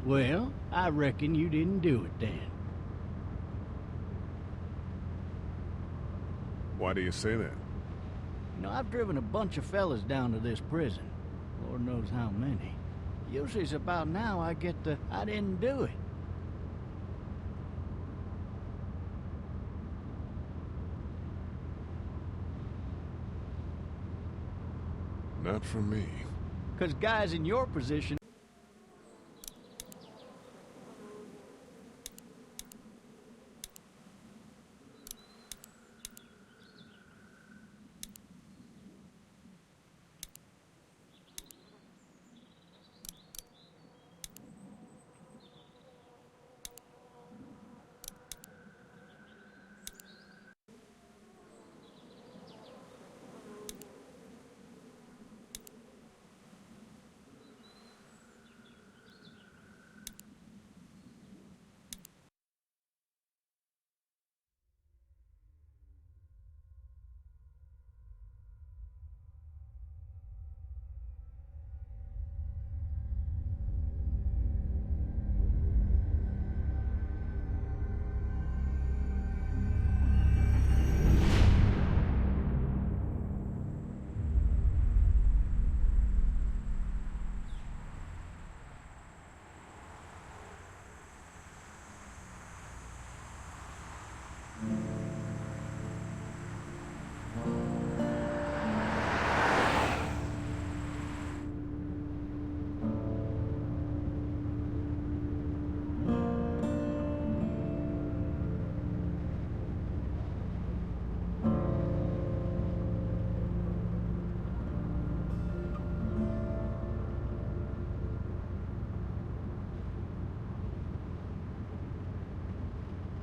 Well, I reckon you didn't do it then. Why do you say that? You know, I've driven a bunch of fellas down to this prison. Lord knows how many. Usually it's about now I get the, I didn't do it. Not from me. 'Cause guys in your position...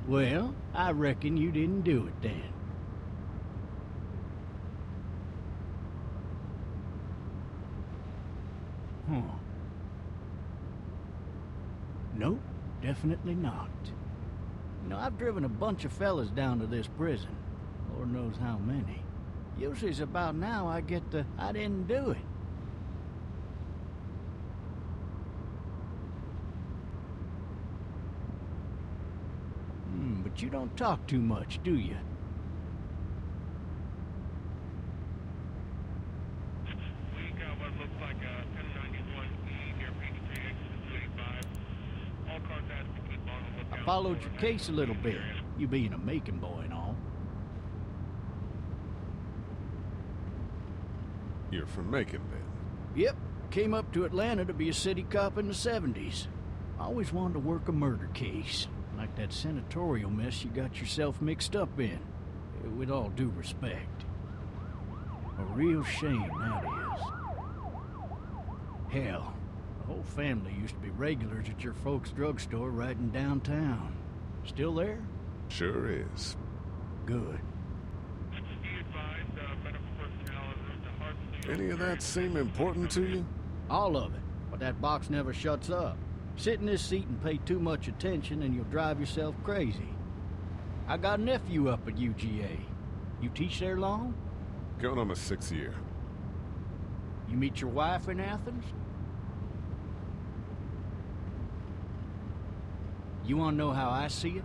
Well, I reckon you didn't do it then. Huh. Nope, definitely not. I've driven a bunch of fellas down to this prison. Lord knows how many. Usually it's about now I get the, I didn't do it. But you don't talk too much, do you? We got what looks like a 1091E near Peachtree exit 285. All cars asked to keep on the lookout. I followed your case a little bit, you being a Macon boy and all. You're from Macon, then? Yep, came up to Atlanta to be a city cop in the 70s. Always wanted to work a murder case, like that senatorial mess you got yourself mixed up in. With all due respect. A real shame, that is. Hell, the whole family used to be regulars at your folks' drugstore right in downtown. Still there? Sure is. Good. Be advised, medical personnel en route to Hartsfield. Any of that seem important to you? All of it, but that box never shuts up. Sit in this seat and pay too much attention and you'll drive yourself crazy. I got a nephew up at UGA. You teach there long? Going on my 6th year. You meet your wife in Athens? You want to know how I see it?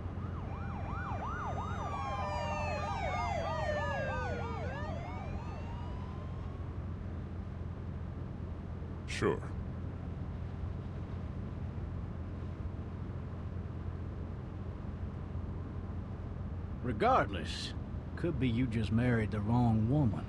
Sure. Regardless, could be you just married the wrong woman.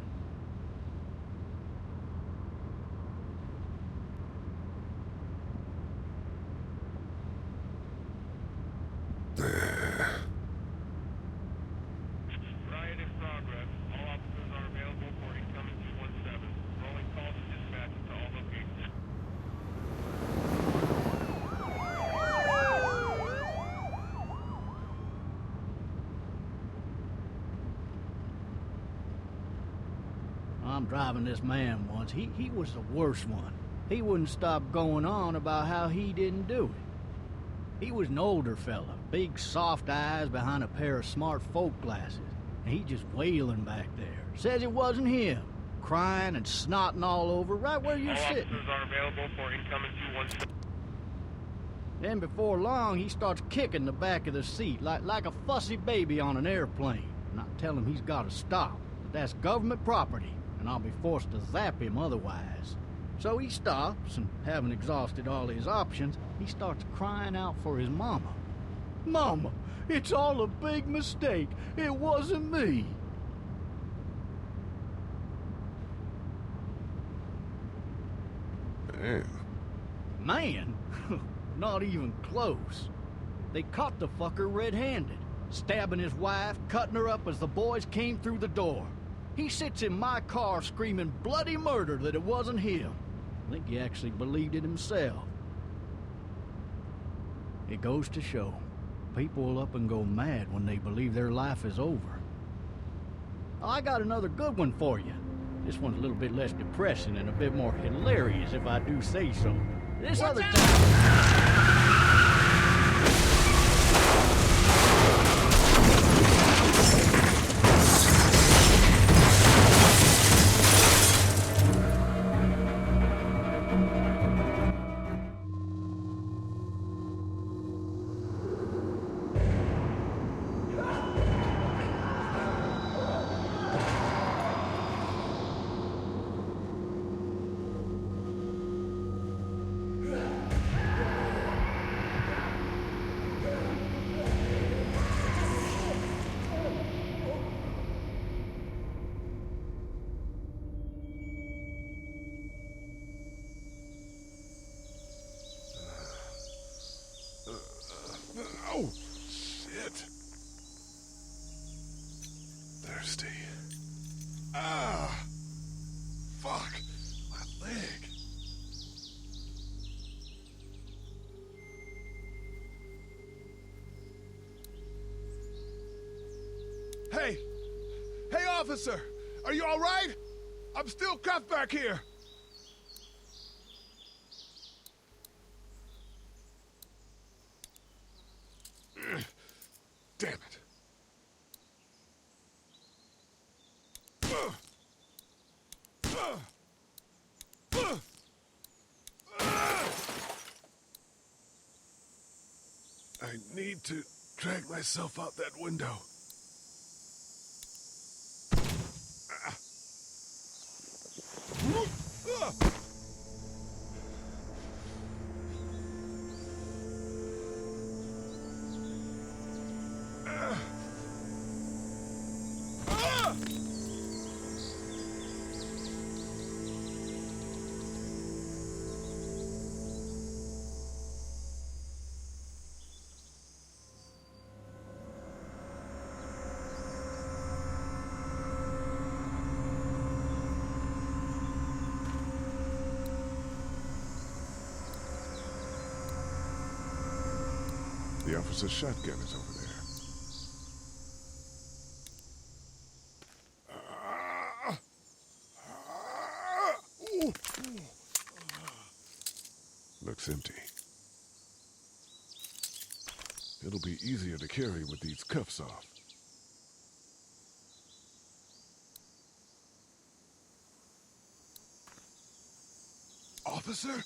Riot in progress. All officers are available for incoming 217. Rolling calls to dispatch to all locations. I'm driving this man once. He was the worst one. He wouldn't stop going on about how he didn't do it. He was an older fella, big soft eyes behind a pair of smart folk glasses. And he just wailing back there. Says it wasn't him. Crying and snotting all over right where you're All sitting. officers are available for incoming 217. Then before long, he starts kicking the back of the seat like a fussy baby on an airplane. And I tell him he's got to stop, that that's government property, and I'll be forced to zap him otherwise. So he stops, and having exhausted all his options, he starts crying out for his mama. Mama, it's all a big mistake. It wasn't me. Man. Man? Not even close. They caught the fucker red-handed, stabbing his wife, cutting her up as the boys came through the door. He sits in my car screaming bloody murder that it wasn't him. I think he actually believed it himself. It goes to show, people will up and go mad when they believe their life is over. I got another good one for you. This one's a little bit less depressing and a bit more hilarious, if I do say so. This other time... Oh, shit. Thirsty. Ah. Fuck. My leg. Hey! Hey, officer! Are you all right? I'm still cuffed back here! Damn it. I need to drag myself out that window. The officer's shotgun is over there. Looks empty. It'll be easier to carry with these cuffs off. Officer?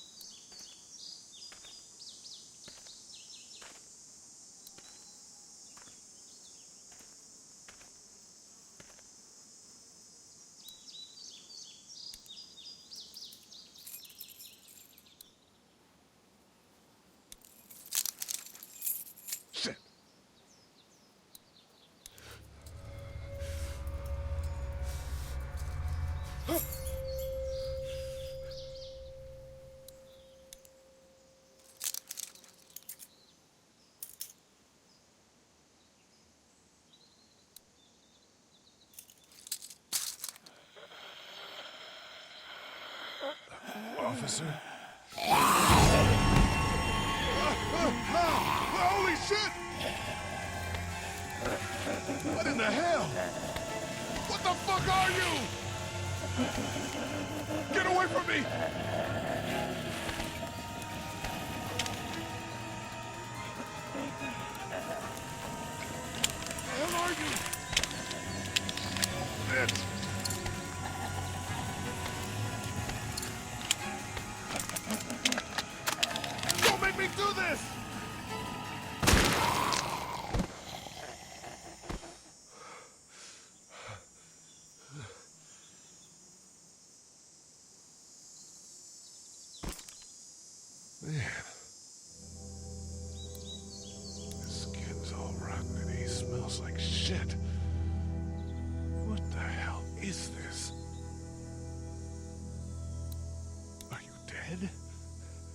Shit. Officer? Holy shit! What in the hell? What the fuck are you? Get away from me! Where the hell are you? Bitch! Don't make me do this! Man. His skin's all rotten and he smells like shit. What the hell is this? Are you dead?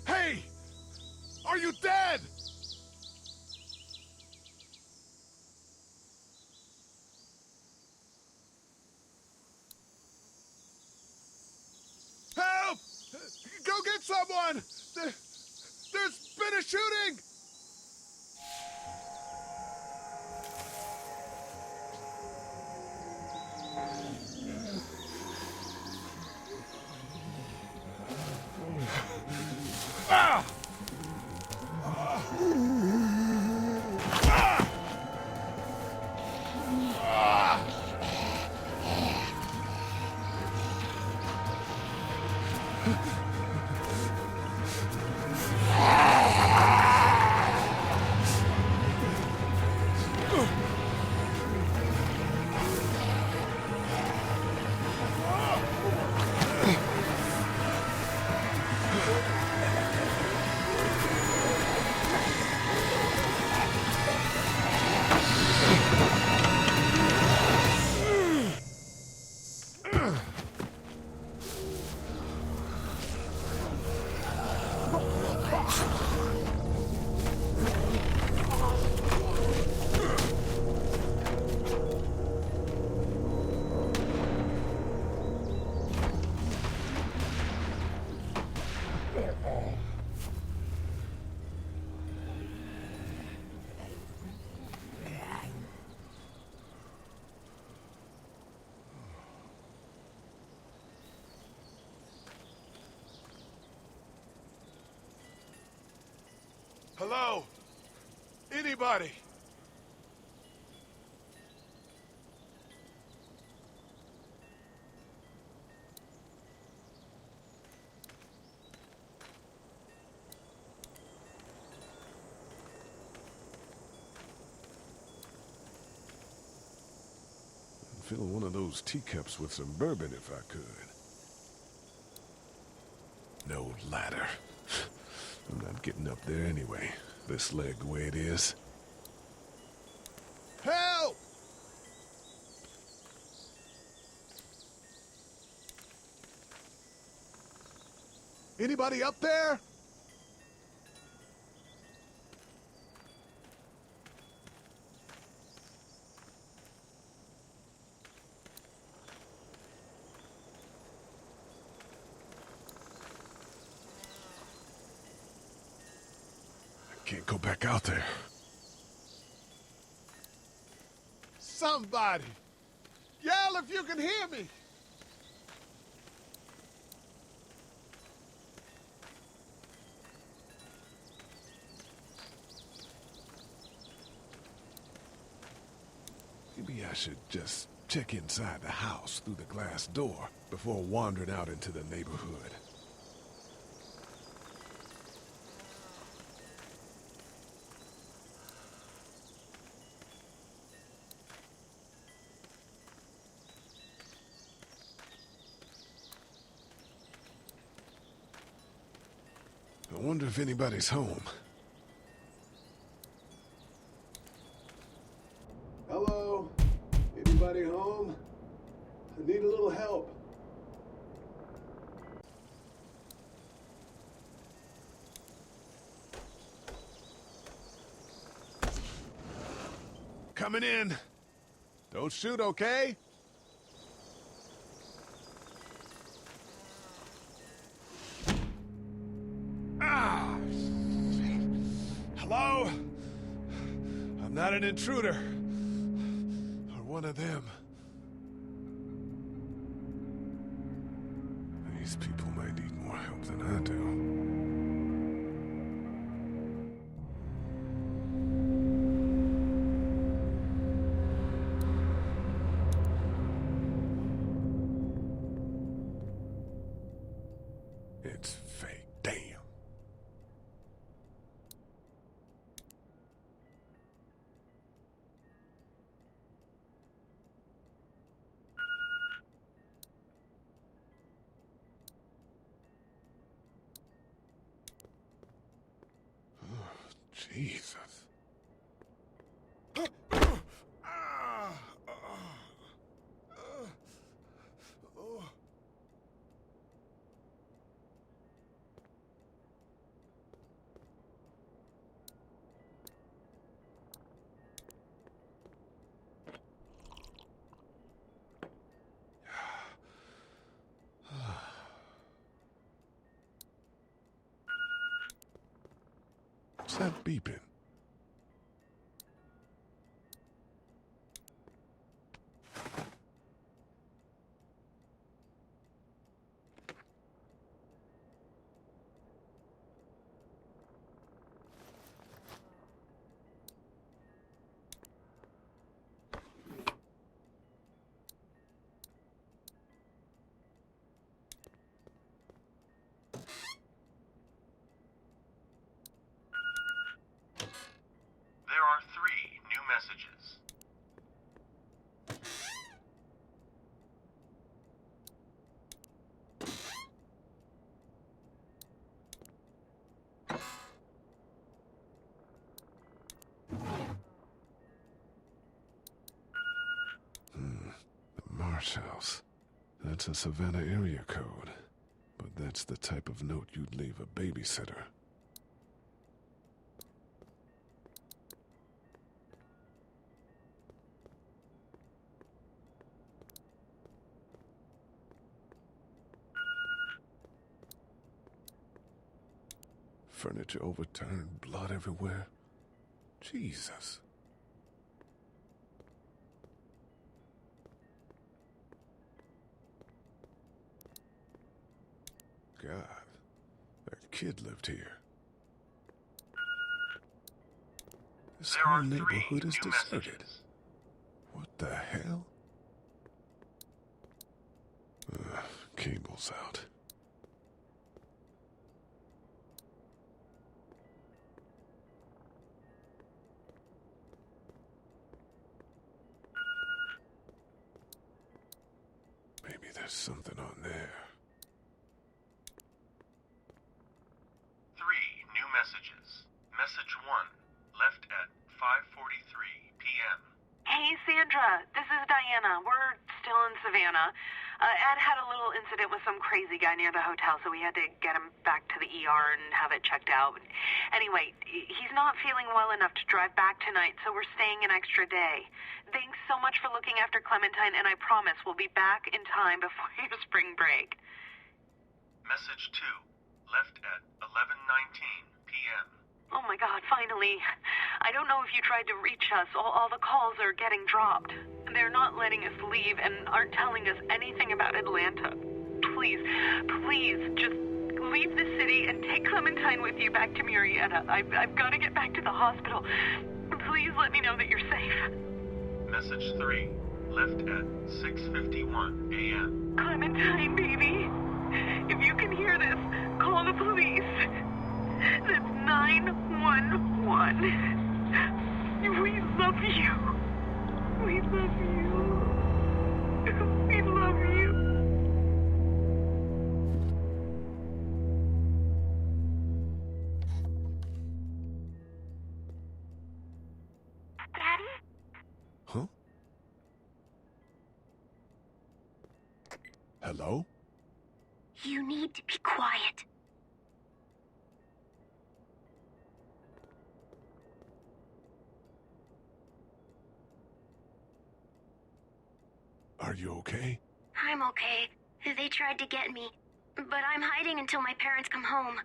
Hey! Are you dead? Help! Go get someone! There's been a shooting! Ah! Hello? Anybody? I'd fill one of those teacups with some bourbon if I could. No ladder. I'm not getting up there anyway. This leg the way it is. Help! Anybody up there? I can't go back out there. Somebody! Yell if you can hear me! Maybe I should just check inside the house through the glass door before wandering out into the neighborhood. I wonder if anybody's home. Hello? Anybody home? I need a little help. Coming in. Don't shoot, okay? Ah! Hello? I'm not an intruder. Or one of them. These people might need more help than I do. It's fake. Damn. Jesus. What's that beeping? There are 3 new messages. The Marsh House. That's a Savannah area code. But that's the type of note you'd leave a babysitter. Furniture overturned, blood everywhere. Jesus. God, that kid lived here. This There whole are 3 neighborhood is new deserted. messages. What the hell? Cable's out. Maybe there's something on there. 3 new messages. Message 1, left at 5:43 p.m. Hey, Sandra. This is Diana. We're still in Savannah. Ed had a little incident with some crazy guy near the hotel, so we had to get him back to the ER and have it checked out. Anyway, he's not feeling well enough to drive back tonight, so we're staying an extra day. Thanks so much for looking after Clementine, and I promise we'll be back in time before your spring break. Message 2, left at 11:19 p.m. Oh my God, finally. I don't know if you tried to reach us. All the calls are getting dropped. They're not letting us leave and aren't telling us anything about Atlanta. Please, just leave the city and take Clementine with you back to Murrieta. I've got to get back to the hospital. Please let me know that you're safe. Message 3, left at 6:51 a.m. Clementine, baby. If you can hear this, call the police. That's 911. We love you. We love you. We love you. Daddy? Huh? Hello? You need to be quiet. Are you okay? I'm okay. They tried to get me, but I'm hiding until my parents come home.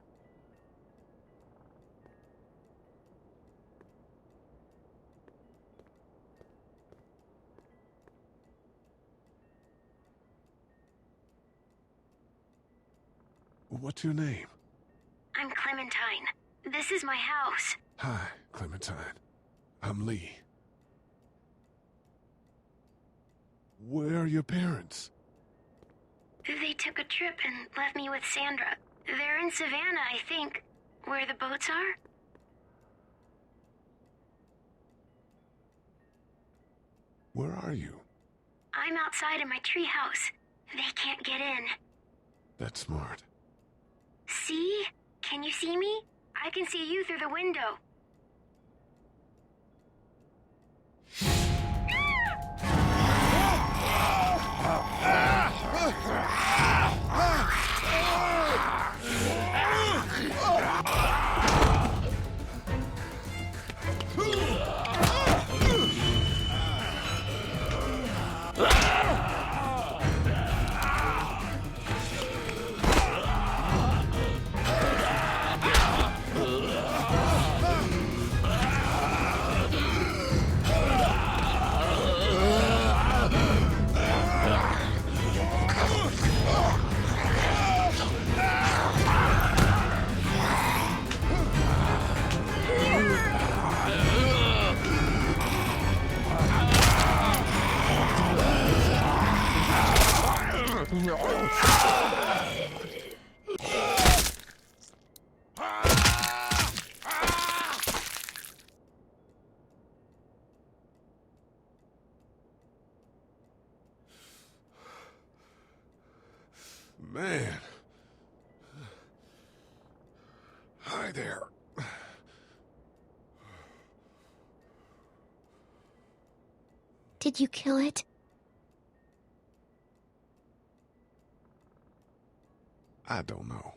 What's your name? I'm Clementine. This is my house. Hi, Clementine. I'm Lee. Where are your parents? They took a trip and left me with Sandra. They're in Savannah, I think, where the boats are. Where are you? I'm outside in my treehouse. They can't get in. That's smart. See? Can you see me? I can see you through the window. Man. Hi there. Did you kill it? I don't know.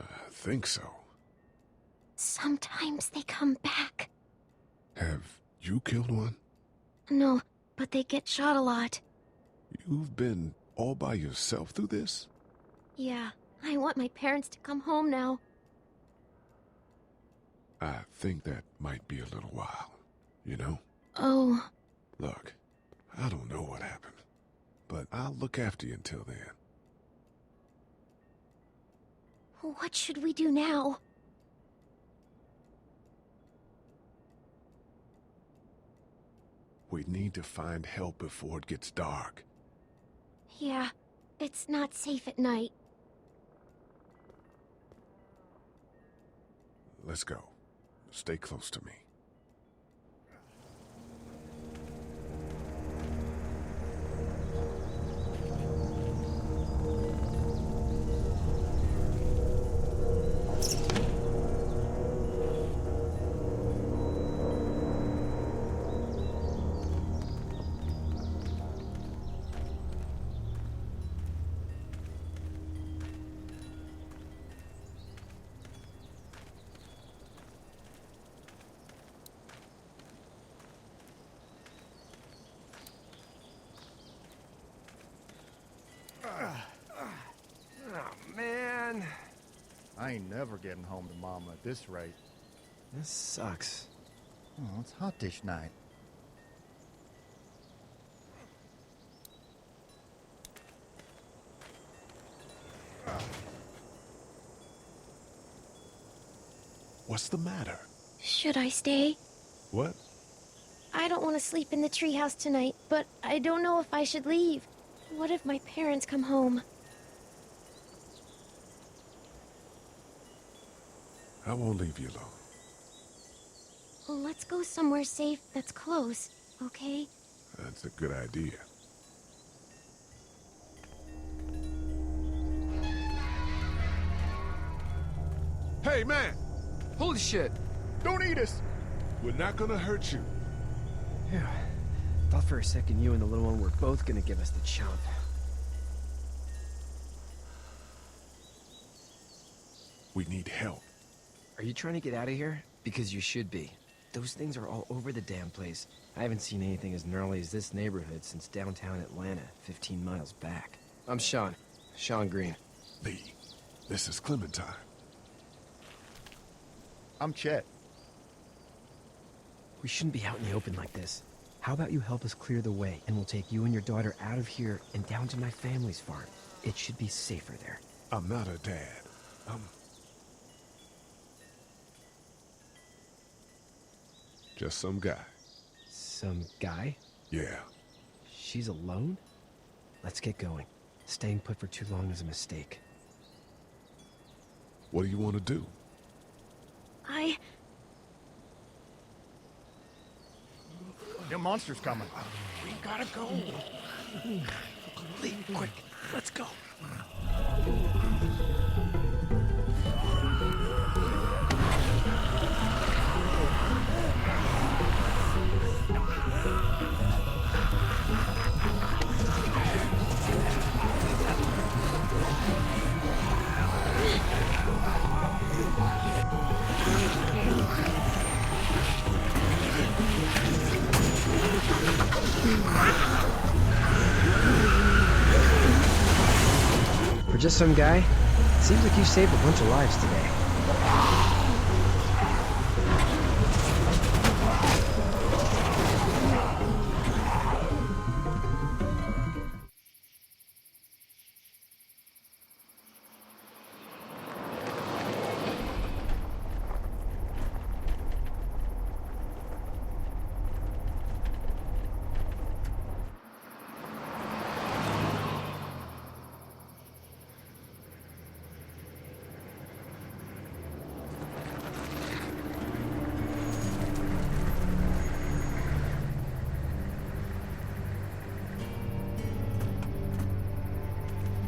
I think so. Sometimes they come back. Have you killed one? No, but they get shot a lot. You've been all by yourself through this? Yeah, I want my parents to come home now. I think that might be a little while, you know? Oh. Look, I don't know what happened, but I'll look after you until then. What should we do now? We need to find help before it gets dark. Yeah, it's not safe at night. Let's go. Stay close to me. Oh, man. I ain't never getting home to Mama at this rate. This sucks. Oh, it's hot dish night. What's the matter? Should I stay? What? I don't want to sleep in the treehouse tonight, but I don't know if I should leave. What if my parents come home? I won't leave you alone. Let's go somewhere safe that's close, okay? That's a good idea. Hey, man! Holy shit! Don't eat us! We're not gonna hurt you. Phew. Thought for a second you and the little one were both gonna give us the chomp. We need help. Are you trying to get out of here? Because you should be. Those things are all over the damn place. I haven't seen anything as gnarly as this neighborhood since downtown Atlanta, 15 miles back. I'm Sean. Sean Green. Lee, this is Clementine. I'm Chet. We shouldn't be out in the open like this. How about you help us clear the way, and we'll take you and your daughter out of here and down to my family's farm. It should be safer there. I'm not a dad. I'm just some guy. Some guy? Yeah. She's alone? Let's get going. Staying put for too long is a mistake. What do you want to do? The monster's coming. We gotta go. Lee, quick, let's go. For just some guy, it seems like you saved a bunch of lives today.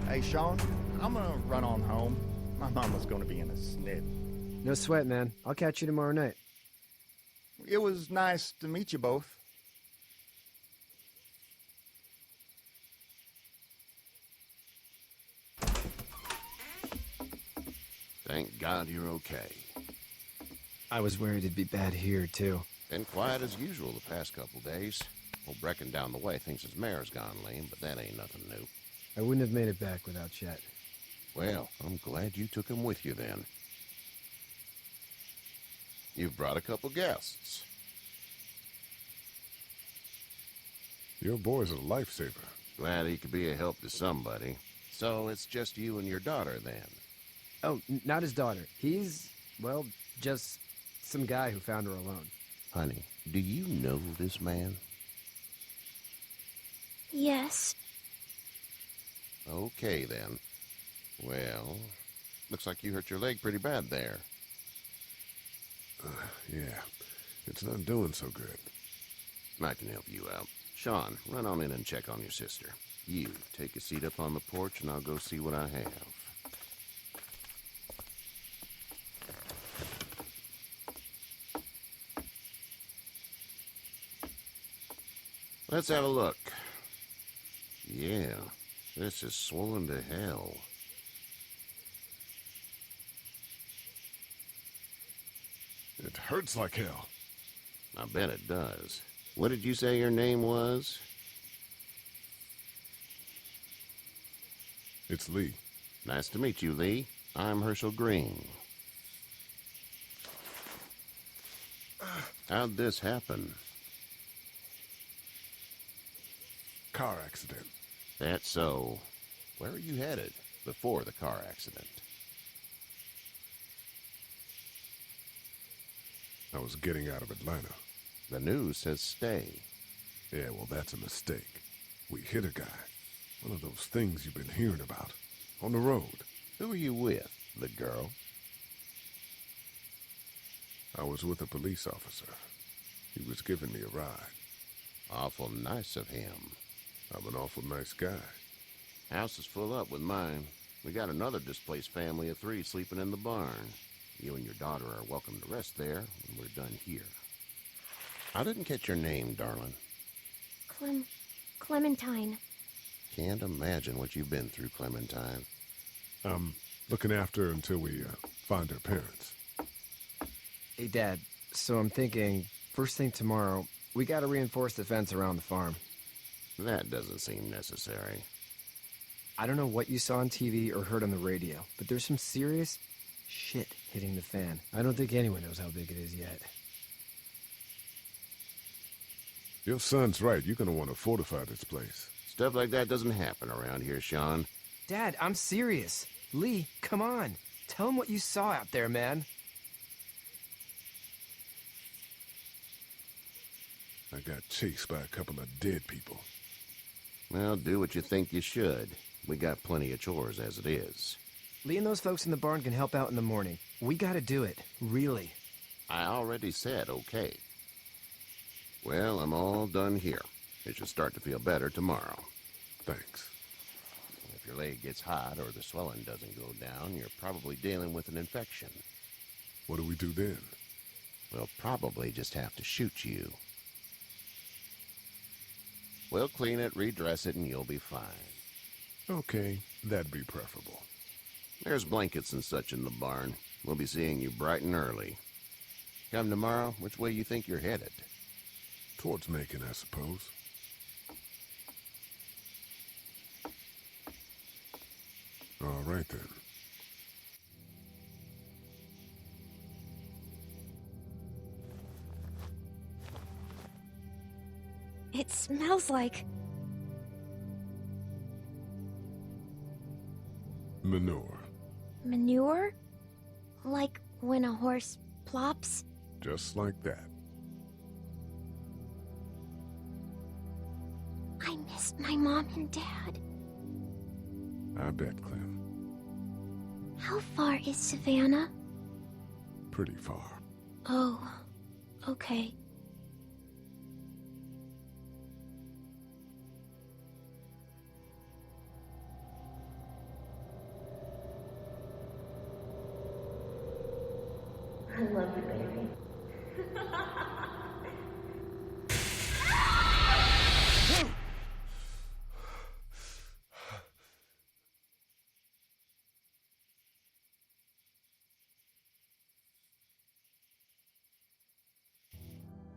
Hey, Sean, I'm gonna run on home. My mama's gonna be in a snit. No sweat, man. I'll catch you tomorrow night. It was nice to meet you both. Thank God you're okay. I was worried it'd be bad here, too. Been quiet as usual the past couple days. Old Brecken down the way thinks his mare's gone lame, but that ain't nothing new. I wouldn't have made it back without Chet. Well, I'm glad you took him with you then. You've brought a couple guests. Your boy's a lifesaver. Glad he could be a help to somebody. So it's just you and your daughter then? Oh, not his daughter. He's, well, just some guy who found her alone. Honey, do you know this man? Yes. Okay, then. Well, looks like you hurt your leg pretty bad there. Yeah, it's not doing so good. I can help you out. Sean, run on in and check on your sister. You, take a seat up on the porch and I'll go see what I have. Let's have a look. Yeah, this is swollen to hell. It hurts like hell. I bet it does. What did you say your name was? It's Lee. Nice to meet you, Lee. I'm Herschel Green. How'd this happen? Car accident. That's so. Where are you headed before the car accident? I was getting out of Atlanta. The news says stay. Yeah, well, that's a mistake. We hit a guy. One of those things you've been hearing about. On the road. Who are you with? The girl? I was with a police officer. He was giving me a ride. Awful nice of him. I'm an awful nice guy. House is full up with mine. We got another displaced family of 3 sleeping in the barn. You and your daughter are welcome to rest there when we're done here. I didn't catch your name, darling. Clementine. Can't imagine what you've been through, Clementine. I'm looking after her until we find her parents. Hey, Dad, so I'm thinking, first thing tomorrow, we gotta reinforce the fence around the farm. That doesn't seem necessary. I don't know what you saw on TV or heard on the radio, but there's some serious shit hitting the fan. I don't think anyone knows how big it is yet. Your son's right. You're gonna want to fortify this place. Stuff like that doesn't happen around here, Sean. Dad, I'm serious. Lee, come on. Tell him what you saw out there, man. I got chased by a couple of dead people. Well, do what you think you should. We got plenty of chores as it is. Lee and those folks in the barn can help out in the morning. We gotta do it. Really. I already said okay. Well, I'm all done here. It should start to feel better tomorrow. Thanks. If your leg gets hot or the swelling doesn't go down, you're probably dealing with an infection. What do we do then? We'll probably just have to shoot you. We'll clean it, redress it, and you'll be fine. Okay, that'd be preferable. There's blankets and such in the barn. We'll be seeing you bright and early. Come tomorrow, which way you think you're headed? Towards Macon, I suppose. All right, then. It smells like... Manure. manure? Like when a horse plops? Just like that. I missed my mom and dad. I bet, Clem. How far is Savannah? Pretty far. Oh, okay. I love you, baby.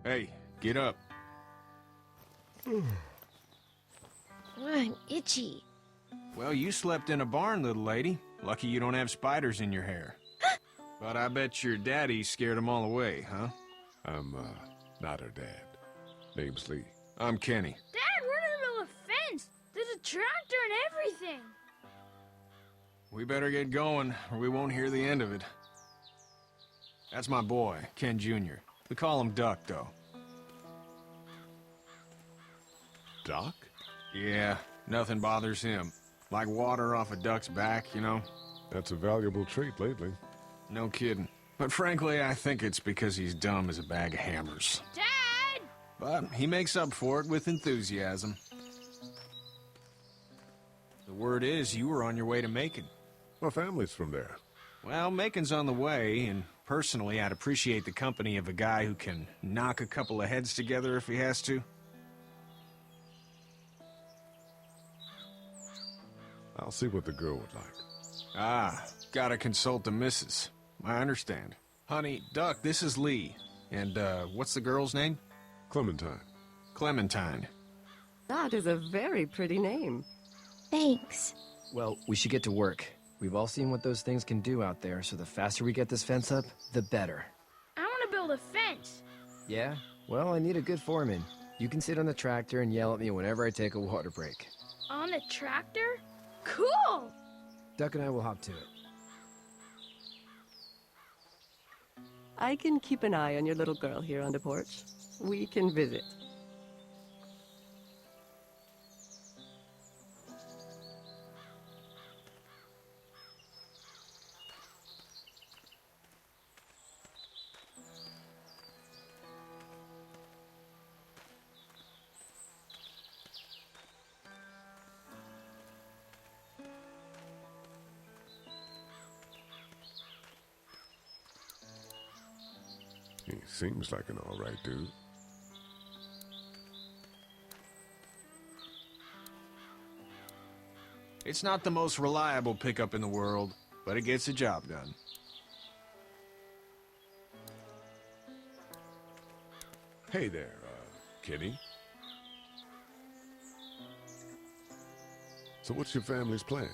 Hey, get up. I'm itchy. Well, you slept in a barn, little lady. Lucky you don't have spiders in your hair. But I bet your daddy scared them all away, huh? I'm, not her dad. Name's Lee. I'm Kenny. Dad, we're in the middle of a fence. There's a tractor and everything. We better get going, or we won't hear the end of it. That's my boy, Ken Jr. We call him Duck, though. Doc? Yeah, nothing bothers him. Like water off a duck's back, you know? That's a valuable trait lately. No kidding. But frankly, I think it's because he's dumb as a bag of hammers. Dad! But he makes up for it with enthusiasm. The word is you were on your way to Macon. My family's from there. Well, Macon's on the way, and personally, I'd appreciate the company of a guy who can knock a couple of heads together if he has to. I'll see what the girl would like. Ah, gotta consult the missus. I understand. Honey, Duck, this is Lee. And, what's the girl's name? Clementine. Clementine. That is a very pretty name. Thanks. Well, we should get to work. We've all seen what those things can do out there, so the faster we get this fence up, the better. I want to build a fence. Yeah? Well, I need a good foreman. You can sit on the tractor and yell at me whenever I take a water break. On the tractor? Cool! Duck and I will hop to it. I can keep an eye on your little girl here on the porch. We can visit. He seems like an all right dude. It's not the most reliable pickup in the world, but it gets the job done. Hey there, Kenny. So what's your family's plan?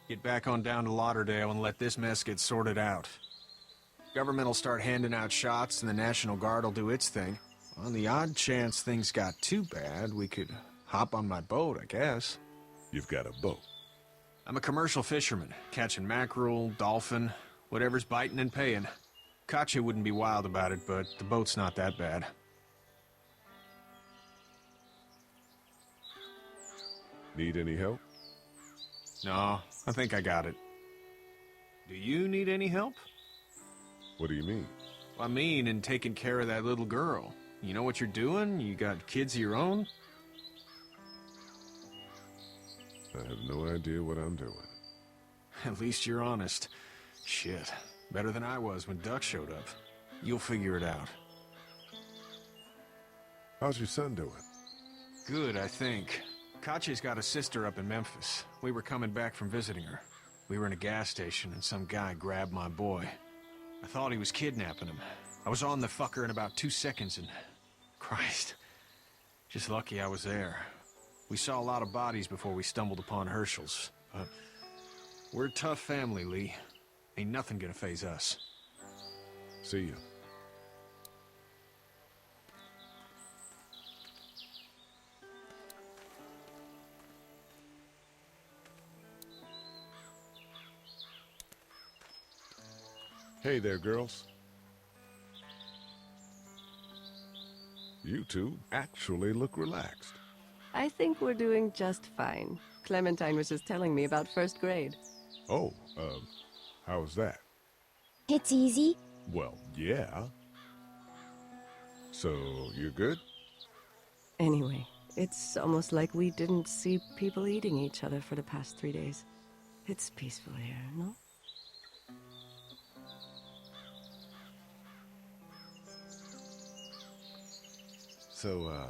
Get back on down to Lauderdale and let this mess get sorted out. Government will start handing out shots and the National Guard will do its thing. On the odd chance things got too bad, we could hop on my boat, I guess. You've got a boat. I'm a commercial fisherman, catching mackerel, dolphin, whatever's biting and paying. Katya wouldn't be wild about it, but the boat's not that bad. Need any help? No, I think I got it. Do you need any help? What do you mean? I mean, in taking care of that little girl. You know what you're doing? You got kids of your own? I have no idea what I'm doing. At least you're honest. Shit. Better than I was when Duck showed up. You'll figure it out. How's your son doing? Good, I think. Katya's got a sister up in Memphis. We were coming back from visiting her. We were in a gas station and some guy grabbed my boy. I thought he was kidnapping him. I was on the fucker in about 2 seconds and... Christ. Just lucky I was there. We saw a lot of bodies before we stumbled upon Herschel's. But we're a tough family, Lee. Ain't nothing gonna faze us. See you. Hey there, girls. You two actually look relaxed. I think we're doing just fine. Clementine was just telling me about first grade. Oh, how was that? It's easy. Well, yeah. So, you're good? Anyway, it's almost like we didn't see people eating each other for the past 3 days. It's peaceful here, no? So,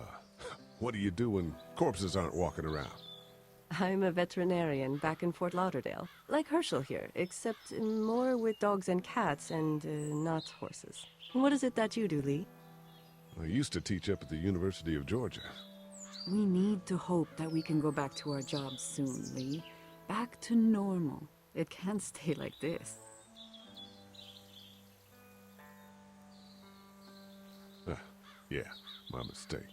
what do you do when corpses aren't walking around? I'm a veterinarian back in Fort Lauderdale. Like Herschel here, except more with dogs and cats and not horses. What is it that you do, Lee? I used to teach up at the University of Georgia. We need to hope that we can go back to our jobs soon, Lee. Back to normal. It can't stay like this. Yeah, my mistake.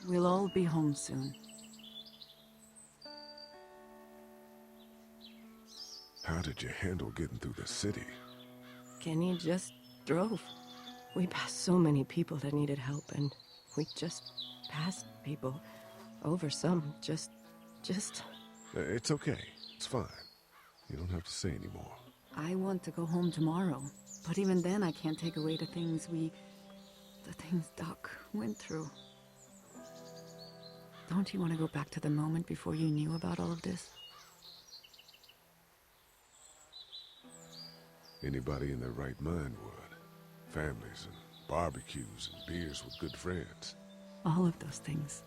We'll all be home soon. How did you handle getting through the city? Kenny just drove. We passed so many people that needed help, and we just passed people. Over some, just... It's okay. It's fine. You don't have to say anymore. I want to go home tomorrow. But even then, I can't take away the things Doc went through. Don't you want to go back to the moment before you knew about all of this? Anybody in their right mind would. Families and barbecues and beers with good friends. All of those things.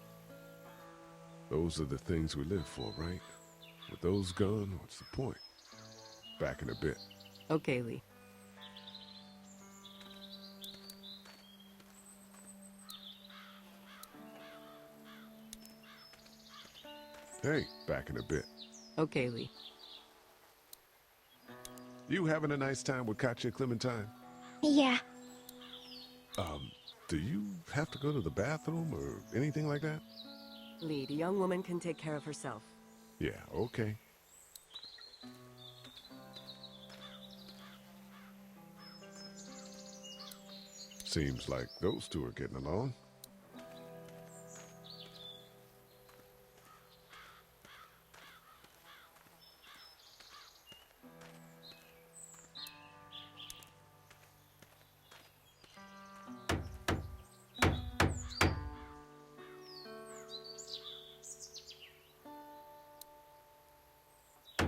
Those are the things we live for, right? With those gone, what's the point? Back in a bit. Okay, Lee. Hey, back in a bit. Okay, Lee. You having a nice time with Katya, Clementine? Yeah. Do you have to go to the bathroom or anything like that? Lee, the young woman can take care of herself. Yeah, okay. Seems like those two are getting along.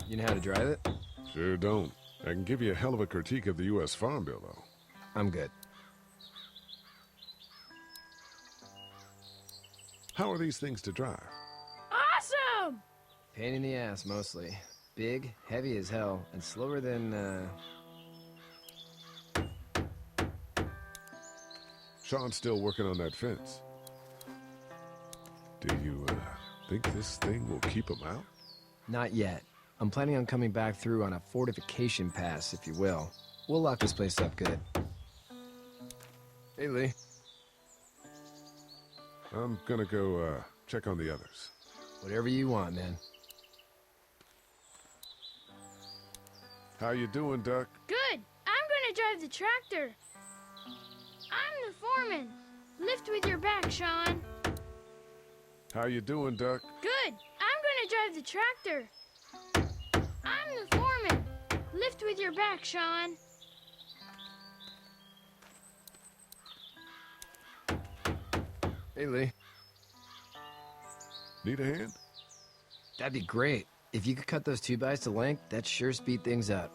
You know how to drive it? Sure don't. I can give you a hell of a critique of the U.S. Farm Bill, though. I'm good. How are these things to drive? Awesome! Pain in the ass, mostly. Big, heavy as hell, and slower than, Sean's still working on that fence. Do you, think this thing will keep him out? Not yet. I'm planning on coming back through on a fortification pass, if you will. We'll lock this place up good. Hey, Lee. I'm gonna go, check on the others. Whatever you want, man. How you doing, Duck? Good. I'm gonna drive the tractor. I'm the foreman. Lift with your back, Sean. How you doing, Duck? Good. I'm gonna drive the tractor. I'm the foreman. Lift with your back, Sean. Hey, Lee. Need a hand? That'd be great. If you could cut those 2x to length, that'd sure speed things up.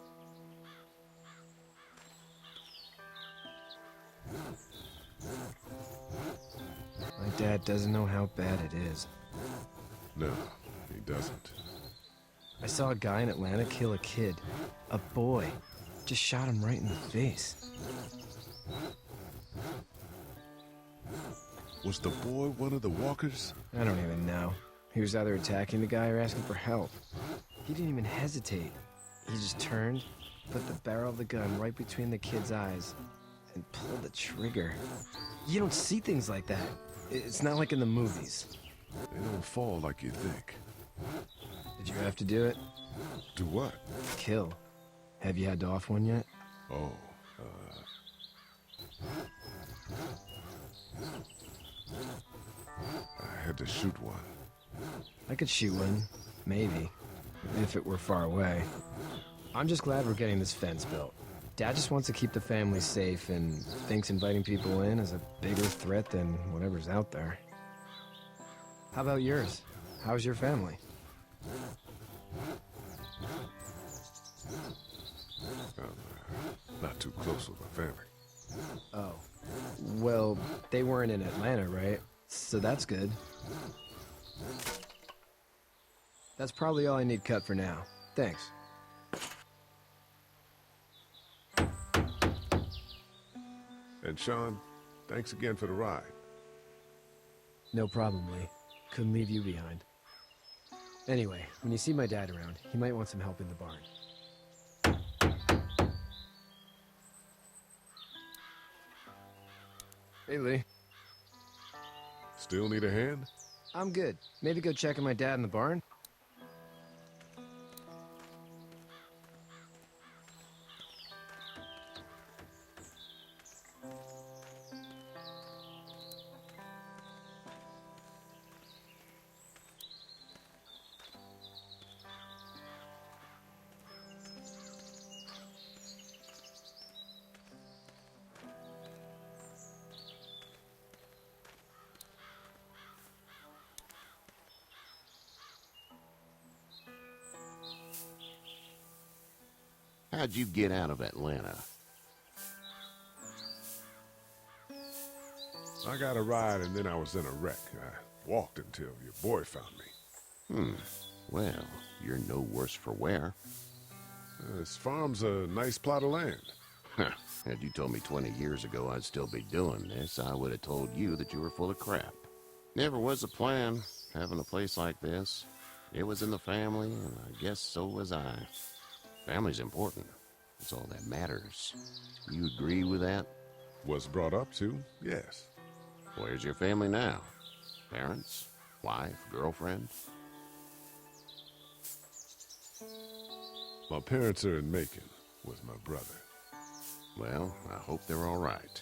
My dad doesn't know how bad it is. No, he doesn't. I saw a guy in Atlanta kill a kid. A boy. Just shot him right in the face. Was the boy one of the walkers? I don't even know. He was either attacking the guy or asking for help. He didn't even hesitate. He just turned, put the barrel of the gun right between the kid's eyes, and pulled the trigger. You don't see things like that. It's not like in the movies. They don't fall like you think. Did you have to do it? Do what? Kill. Have you had to off one yet? Oh, I had to shoot one. I could shoot one. Maybe. If it were far away. I'm just glad we're getting this fence built. Dad just wants to keep the family safe and thinks inviting people in is a bigger threat than whatever's out there. How about yours? How's your family? I'm not too close with my family. Oh. Well, they weren't in Atlanta, right? So that's good. That's probably all I need cut for now. Thanks. And Sean, thanks again for the ride. No problem, Lee. Couldn't leave you behind. Anyway, when you see my dad around, he might want some help in the barn. Hey, Lee. Still need a hand? I'm good. Maybe go check on my dad in the barn? How'd you get out of Atlanta? I got a ride and then I was in a wreck. I walked until your boy found me. Well, you're no worse for wear. This farm's a nice plot of land. Had you told me 20 years ago I'd still be doing this, I would have told you that you were full of crap. Never was a plan, having a place like this. It was in the family, and I guess so was I. Family's important. It's all that matters. You agree with that? Was brought up to, yes. Where's your family now? Parents? Wife? Girlfriend? My parents are in Macon with my brother. Well, I hope they're all right.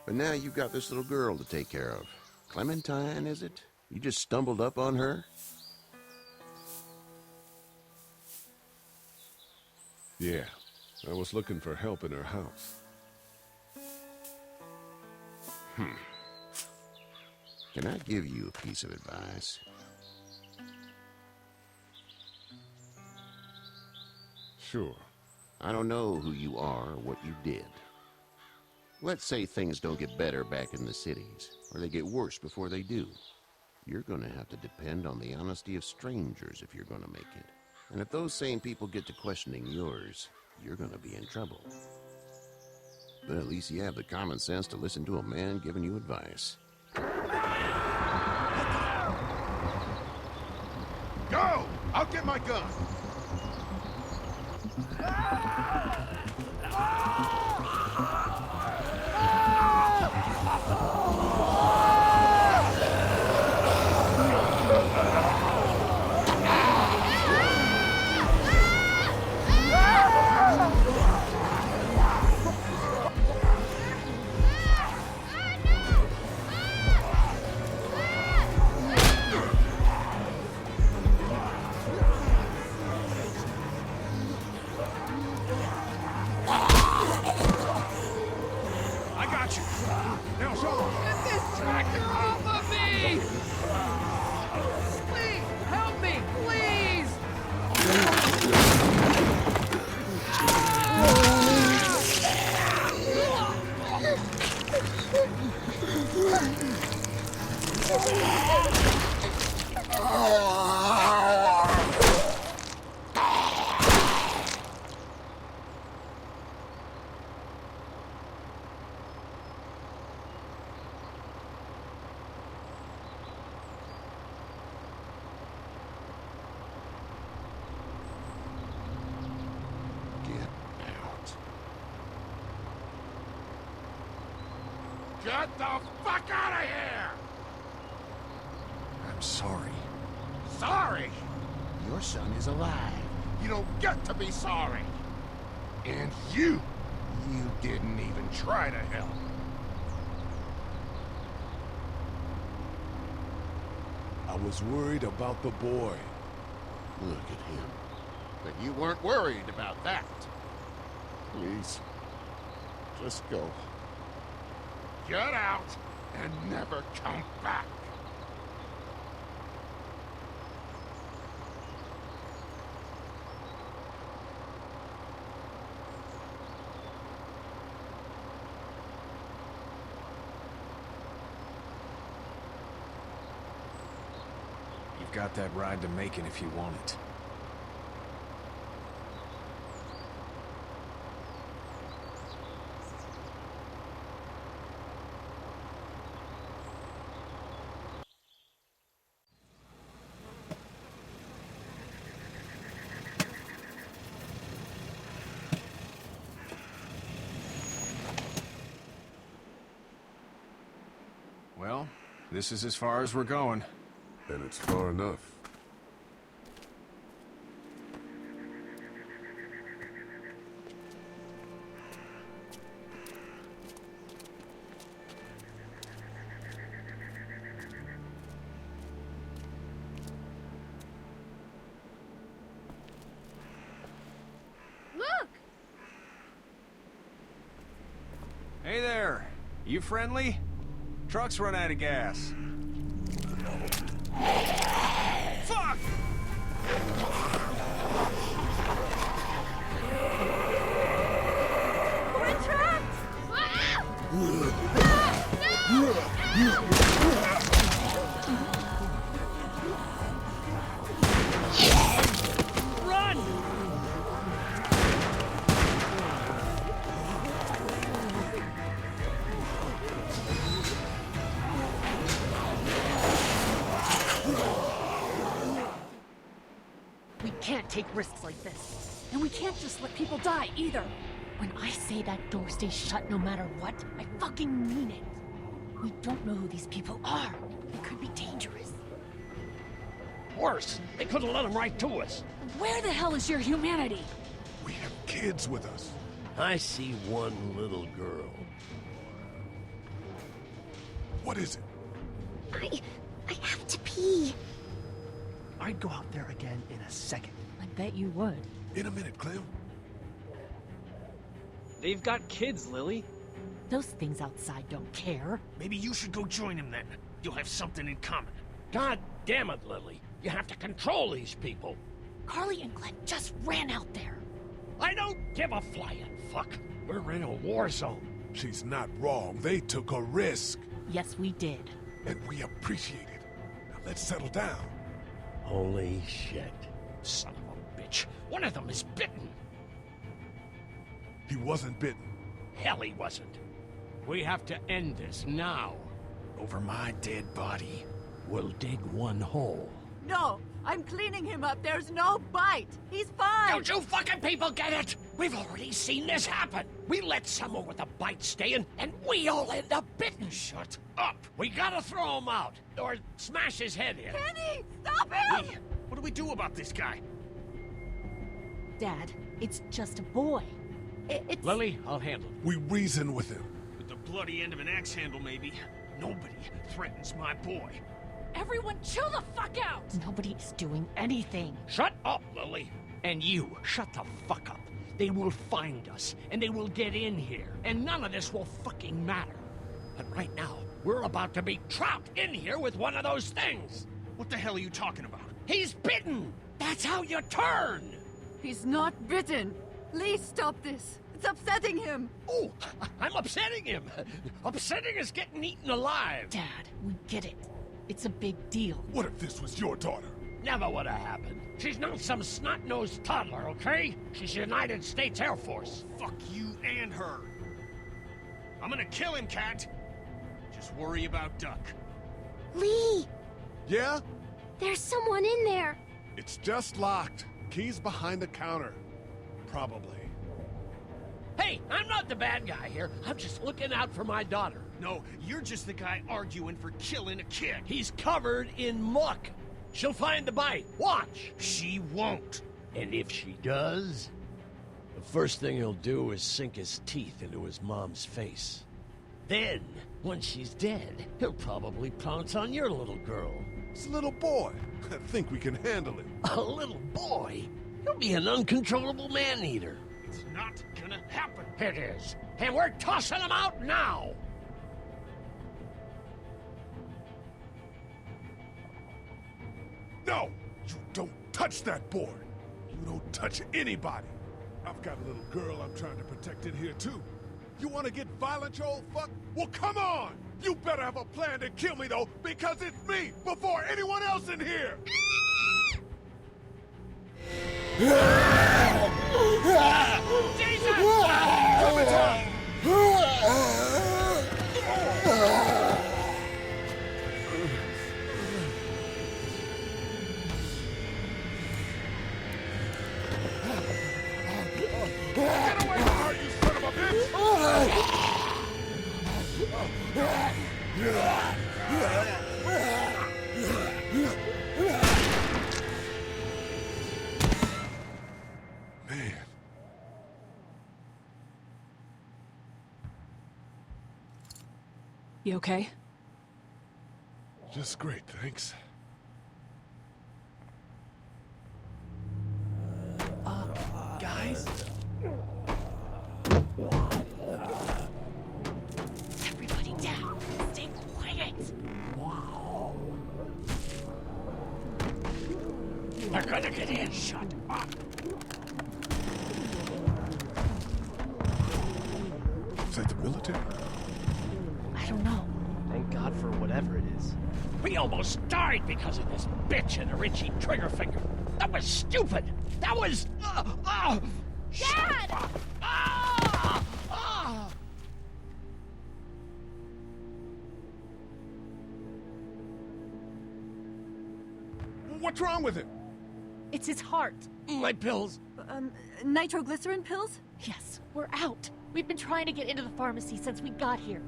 But now you've got this little girl to take care of. Clementine, is it? You just stumbled up on her? Yeah, I was looking for help in her house. Can I give you a piece of advice? Sure. I don't know who you are or what you did. Let's say things don't get better back in the cities, or they get worse before they do. You're gonna have to depend on the honesty of strangers if you're gonna make it. And if those same people get to questioning yours, you're gonna be in trouble. But at least you have the common sense to listen to a man giving you advice. Go! I'll get my gun! Get the fuck out of here! I'm sorry. Sorry? Your son is alive. You don't get to be sorry. And you didn't even try to help. I was worried about the boy. Look at him. But you weren't worried about that. Please, just go. Get out and never come back. You've got that ride to Macon if you want it. Well, this is as far as we're going. And it's far enough. Look! Hey there! You friendly? Truck's run out of gas. Fuck! take risks like this. And we can't just let people die, either. When I say that door stays shut no matter what, I fucking mean it. We don't know who these people are. It could be dangerous. Worse, they could have let them right to us. Where the hell is your humanity? We have kids with us. I see one little girl. What is it? I have to pee. I'd go out there again in a second. I bet you would. In a minute, Clem. They've got kids, Lily. Those things outside don't care. Maybe you should go join them then. You'll have something in common. God damn it, Lily. You have to control these people. Carly and Glenn just ran out there. I don't give a flying fuck. We're in a war zone. She's not wrong. They took a risk. Yes, we did. And we appreciate it. Now let's settle down. Holy shit. Son of a bitch. One of them is bitten. He wasn't bitten. Hell, he wasn't. We have to end this now. Over my dead body, we'll dig one hole. No, I'm cleaning him up. There's no bite. He's fine. Don't you fucking people get it? We've already seen this happen. We let someone with a bite stay in, and we all end up bitten. Shut up. We gotta throw him out, or smash his head in. Kenny, stop him! What do we do about this guy? Dad, it's just a boy. It's... Lily, I'll handle it. We reason with him. With the bloody end of an axe handle, maybe. Nobody threatens my boy. Everyone chill the fuck out! Nobody's doing anything. Shut up, Lily. And you, shut the fuck up. They will find us, and they will get in here, and none of this will fucking matter. But right now, we're about to be trapped in here with one of those things. What the hell are you talking about? He's bitten! That's how you turn! He's not bitten. Lee, stop this. It's upsetting him. Oh, I'm upsetting him. Upsetting is getting eaten alive. Dad, we get it. It's a big deal. What if this was your daughter? Never would have happened. She's not some snot-nosed toddler, okay? She's United States Air Force. Fuck you and her. I'm gonna kill him, Cat. Just worry about Duck. Lee! Yeah? There's someone in there. It's just locked. Key's behind the counter. Probably. Hey, I'm not the bad guy here. I'm just looking out for my daughter. No, you're just the guy arguing for killing a kid. He's covered in muck. She'll find the bite. Watch. She won't. And if she does, the first thing he'll do is sink his teeth into his mom's face. Then, once she's dead, he'll probably pounce on your little girl. It's a little boy. I think we can handle it. A little boy? He'll be an uncontrollable man-eater. It's not gonna happen. It is. And we're tossing him out now! No! You don't touch that board! You don't touch anybody! I've got a little girl I'm trying to protect in here, too. You want to get violent, you old fuck? Well, come on! You better have a plan to kill me, though, because it's me before anyone else in here! Jesus! Come in, Get away from her, you son of a bitch! Man. You okay? Just great, thanks. Guys? Everybody down. Stay quiet. They're gonna get in. Shut up. Is that the military? I don't know. Thank God for whatever it is. We almost died because of this bitch and her itchy trigger finger. That was stupid. That was... Dad! What's wrong with him? It's his heart. My pills. Nitroglycerin pills? Yes, we're out. We've been trying to get into the pharmacy since we got here.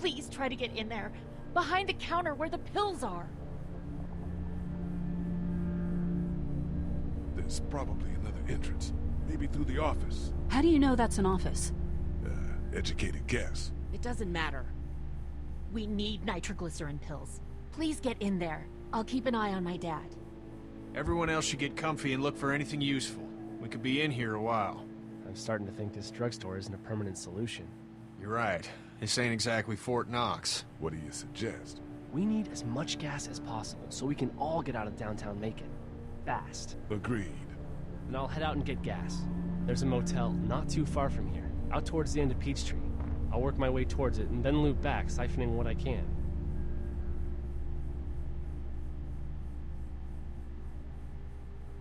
Please try to get in there. Behind the counter where the pills are. There's probably another entrance. Maybe through the office. How do you know that's an office? Educated guess. It doesn't matter. We need nitroglycerin pills. Please get in there. I'll keep an eye on my dad. Everyone else should get comfy and look for anything useful. We could be in here a while. I'm starting to think this drugstore isn't a permanent solution. You're right. This ain't exactly Fort Knox. What do you suggest? We need as much gas as possible so we can all get out of downtown Macon. Fast. Agreed. Then I'll head out and get gas. There's a motel not too far from here, out towards the end of Peachtree. I'll work my way towards it and then loop back, siphoning what I can.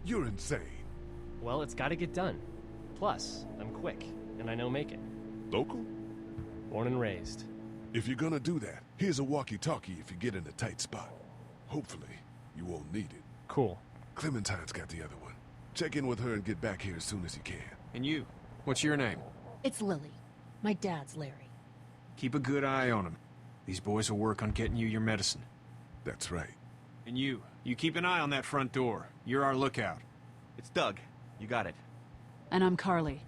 You're insane. Well, it's gotta get done. Plus, I'm quick, and I know Macon. Local? Born and raised. If you're gonna do that, here's a walkie-talkie if you get in a tight spot. Hopefully, you won't need it. Cool. Clementine's got the other one. Check in with her and get back here as soon as you can. And you? What's your name? It's Lily. My dad's Larry. Keep a good eye on him. These boys will work on getting you your medicine. That's right. And you keep an eye on that front door. You're our lookout. It's Doug. You got it. And I'm Carly.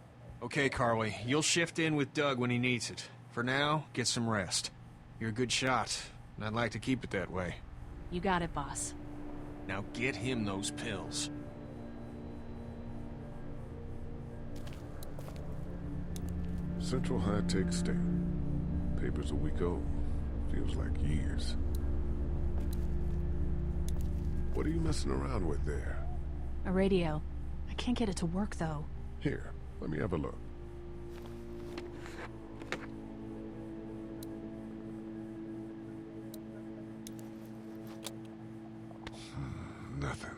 Okay, Carly. You'll shift in with Doug when he needs it. For now, get some rest. You're a good shot, and I'd like to keep it that way. You got it, boss. Now get him those pills. Central High-Tech State. Paper's a week old. Feels like years. What are you messing around with there? A radio. I can't get it to work, though. Here, let me have a look. Nothing.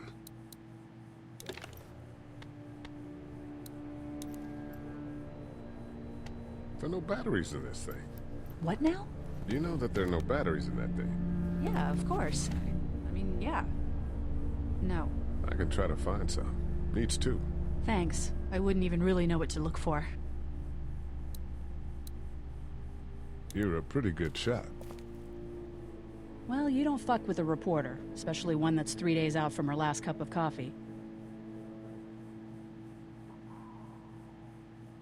There are no batteries in this thing. What now? You know that there are no batteries in that thing. Yeah, of course. I mean, yeah. No. I can try to find some. Needs two. Thanks. I wouldn't even really know what to look for. You're a pretty good shot. Well, you don't fuck with a reporter, especially one that's 3 days out from her last cup of coffee.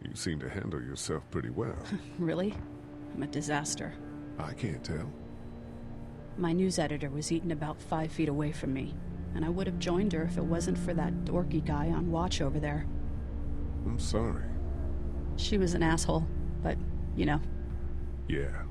You seem to handle yourself pretty well. Really? I'm a disaster. I can't tell. My news editor was eaten about 5 feet away from me, and I would have joined her if it wasn't for that dorky guy on watch over there. I'm sorry. She was an asshole, but, you know. Yeah.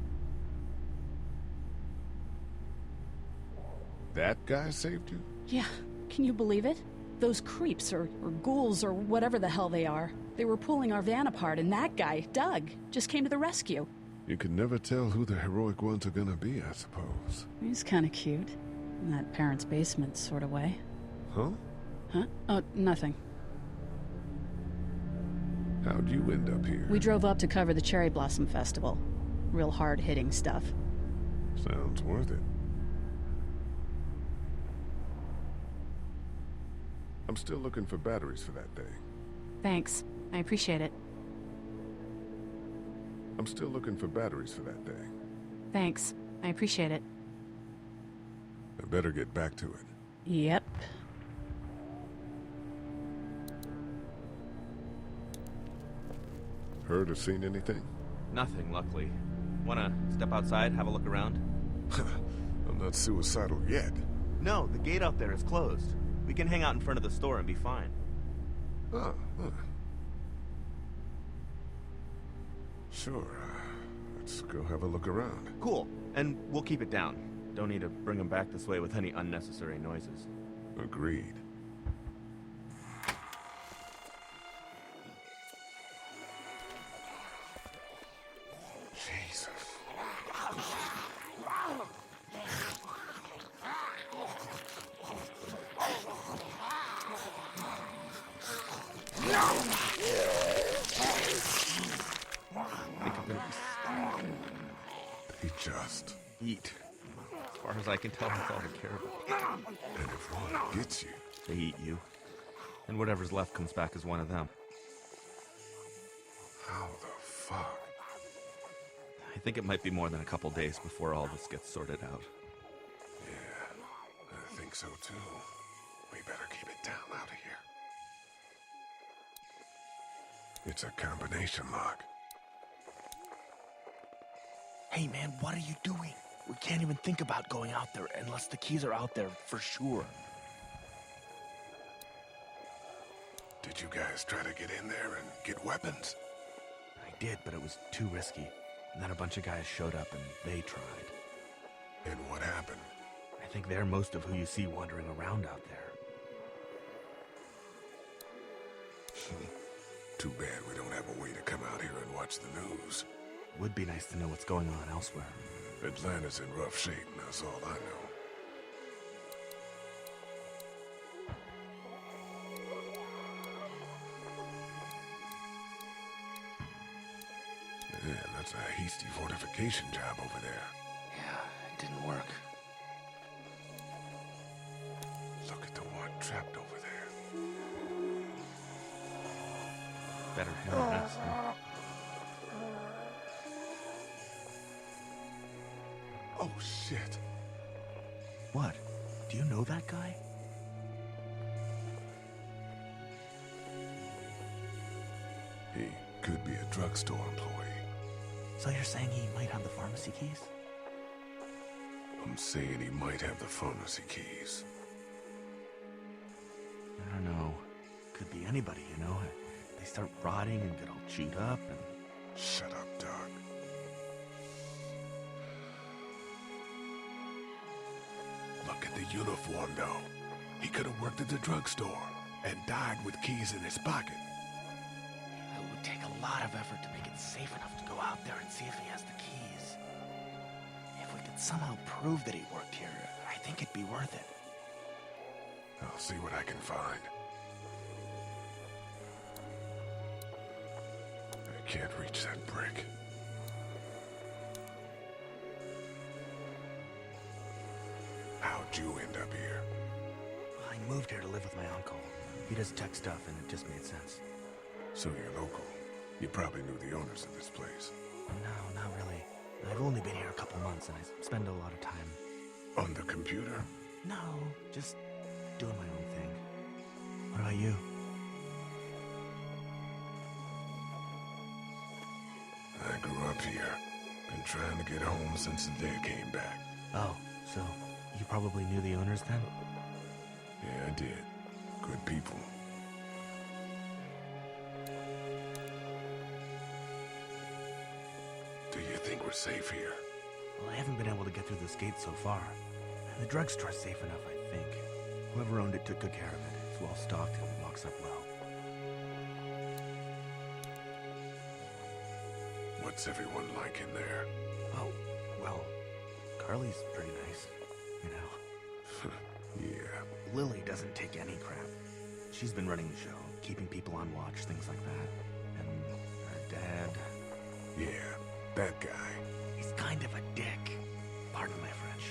That guy saved you? Yeah, can you believe it? Those creeps, or ghouls, or whatever the hell they are. They were pulling our van apart, and that guy, Doug, just came to the rescue. You can never tell who the heroic ones are gonna be, I suppose. He's kinda cute. In that parents' basement sort of way. Huh? Huh? Oh, nothing. How'd you end up here? We drove up to cover the Cherry Blossom Festival. Real hard-hitting stuff. Sounds worth it. I'm still looking for batteries for that thing. Thanks. I appreciate it. I'm still looking for batteries for that thing. Thanks. I appreciate it. I better get back to it. Yep. Heard or seen anything? Nothing, luckily. Wanna step outside, have a look around? I'm not suicidal yet. No, the gate out there is closed. We can hang out in front of the store and be fine. Oh, huh. Sure. Let's go have a look around. Cool. And we'll keep it down. Don't need to bring them back this way with any unnecessary noises. Agreed. Jesus. They just eat. As far as I can tell, that's all they care about. And if one gets you, they eat you. And whatever's left comes back as one of them. How the fuck? I think it might be more than a couple days before all this gets sorted out. Yeah, I think so too. We better keep it down out of here. It's a combination lock. Hey man, what are you doing? We can't even think about going out there unless the keys are out there for sure. Did you guys try to get in there and get weapons? I did, but it was too risky. And then a bunch of guys showed up and they tried. And what happened? I think they're most of who you see wandering around out there. Too bad we don't have a way to come out here and watch the news. Would be nice to know what's going on elsewhere. Atlanta's in rough shape, and that's all I know. Yeah, that's a hasty fortification job over there. Yeah, it didn't work. Look at the one trapped over there. Better handle this, huh? Oh, shit. What? Do you know that guy? He could be a drugstore employee. So you're saying he might have the pharmacy keys? I'm saying he might have the pharmacy keys. I don't know. Could be anybody, you know? They start rotting and get all chewed up and... Shut up, Doug. Look at the uniform, though. He could have worked at the drugstore and died with keys in his pocket. It would take a lot of effort to make it safe enough to go out there and see if he has the keys. If we could somehow prove that he worked here, I think it'd be worth it. I'll see what I can find. I can't reach that brick. How'd you end up here? I moved here to live with my uncle. He does tech stuff, and it just made sense. So you're local. You probably knew the owners of this place. No, not really. I've only been here a couple months, and I spend a lot of time... On the computer? No, just doing my own thing. What about you? I grew up here. Been trying to get home since the dad came back. Oh, so you probably knew the owners then? Yeah, I did. Good people. Do you think we're safe here? Well, I haven't been able to get through this gate so far. And the drugstore's safe enough, I think. Whoever owned it took good care of it. It's well stocked and locks up well. What's everyone like in there? Oh, well, Carly's pretty nice, you know. Yeah. Lily doesn't take any crap. She's been running the show, keeping people on watch, things like that. And her dad... Yeah, that guy. He's kind of a dick. Pardon my French.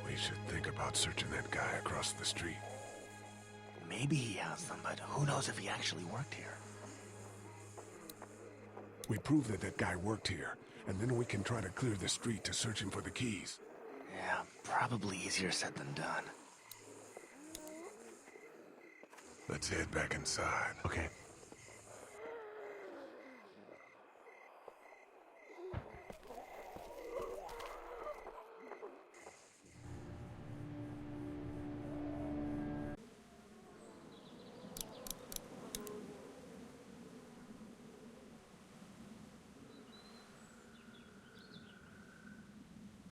We should think about searching that guy across the street. Maybe he has them, but who knows if he actually worked here. We prove that that guy worked here, and then we can try to clear the street to search him for the keys. Yeah, probably easier said than done. Let's head back inside. Okay.